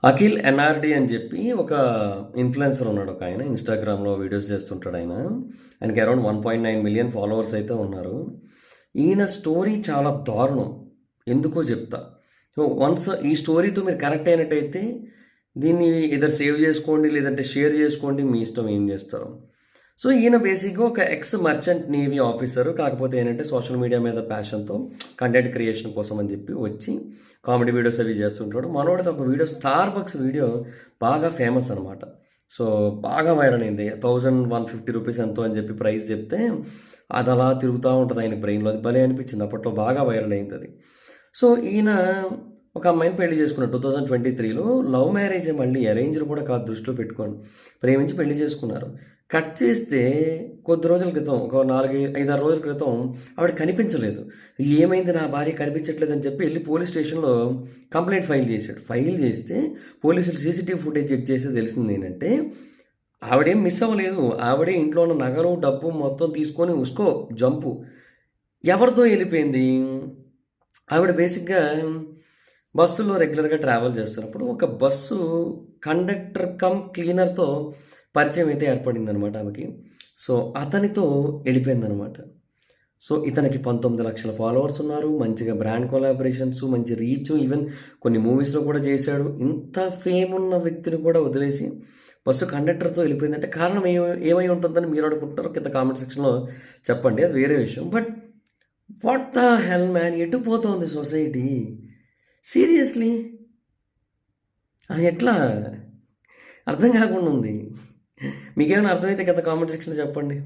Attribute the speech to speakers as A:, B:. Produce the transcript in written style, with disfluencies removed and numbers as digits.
A: అఖిల్ ఎన్ఆర్డి అని చెప్పి ఒక ఇన్ఫ్లుయెన్సర్ ఉన్నాడు ఒక ఆయన ఇన్స్టాగ్రామ్లో వీడియోస్ చేస్తుంటాడు ఆయనకి అరౌండ్ 1.9 మిలియన్ ఫాలోవర్స్ అయితే ఉన్నారు. ఈయన స్టోరీ చాలా దారుణం, ఎందుకో చెప్తా. సో వన్స్ ఈ స్టోరీతో మీరు కనెక్ట్ అయినట్టయితే దీన్ని ఇద్దరు సేవ్ చేసుకోండి, లేదంటే షేర్ చేసుకోండి, మీ ఇష్టం ఏం చేస్తారో. సో ఈయన బేసిక్గా ఒక ఎక్స్ మర్చెంట్ నేవీ ఆఫీసర్, కాకపోతే ఏంటంటే సోషల్ మీడియా మీద ప్యాషన్తో కంటెంట్ క్రియేషన్ కోసం అని చెప్పి వచ్చి కామెడీ వీడియోస్ అవి చేస్తుంటాడు. మనోడితో ఒక వీడియో స్టార్ బక్స్ వీడియో బాగా ఫేమస్ అనమాట. సో బాగా వైరల్ అయింది. 1150 రూపీస్ ఎంతో అని చెప్పి ప్రైస్ చెప్తే అది అలా తిరుగుతూ ఉంటుంది ఆయన బ్రెయిన్లో. అది భలే అనిపించింది, అప్పట్లో బాగా వైరల్ అయింది అది. సో ఈయన ఒక అమ్మాయిని పెళ్లి చేసుకున్నాడు 2023లో. లవ్ మ్యారేజ్, మళ్ళీ అరేంజ్డ్ కూడా కాదు, దృష్టిలో పెట్టుకోండి. ప్రేమించి పెళ్లి చేసుకున్నారు. కట్ చేస్తే కొద్ది రోజుల క్రితం, ఒక 4-5-6 రోజుల క్రితం ఆవిడ కనిపించలేదు. ఏమైంది, నా భార్య కనిపించట్లేదని చెప్పి వెళ్ళి పోలీస్ స్టేషన్లో కంప్లైంట్ ఫైల్ చేశాడు. ఫైల్ చేస్తే పోలీసులు సీసీటీవీ ఫుటేజ్ చెక్ చేస్తే తెలిసింది ఏంటంటే ఆవిడేం మిస్ అవ్వలేదు. ఆవిడే ఇంట్లో ఉన్న నగలు డబ్బు మొత్తం తీసుకొని ఉస్కో జంపు ఎవరితో వెళ్ళిపోయింది. ఆవిడ బేసిక్గా బస్సులో రెగ్యులర్గా ట్రావెల్ చేస్తున్నప్పుడు ఒక బస్సు కండక్టర్ కమ్ క్లీనర్తో పరిచయం అయితే ఏర్పడిందనమాట ఆమెకి. సో అతనితో వెళ్ళిపోయిందనమాట. సో ఇతనికి 19 లక్షల ఫాలోవర్స్ ఉన్నారు, మంచిగా బ్రాండ్ కొలాబరేషన్స్, మంచి రీచ్, ఈవెన్ కొన్ని మూవీస్లో కూడా చేశాడు. ఇంత ఫేమ్ ఉన్న వ్యక్తిని కూడా వదిలేసి బస్సు కండక్టర్తో వెళ్ళిపోయిందంటే కారణం ఏమై ఉంటుందని మీరు అనుకుంటారో కింద కామెంట్ సెక్షన్లో చెప్పండి, అది వేరే విషయం. But what the hell man, ఎటు పోతోంది సొసైటీ? సీరియస్లీ ఎట్లా అర్థం కాకుండా ఉంది. మీకేమైనా అర్థమైతే కింద కామెంట్ సెక్షన్లో చెప్పండి.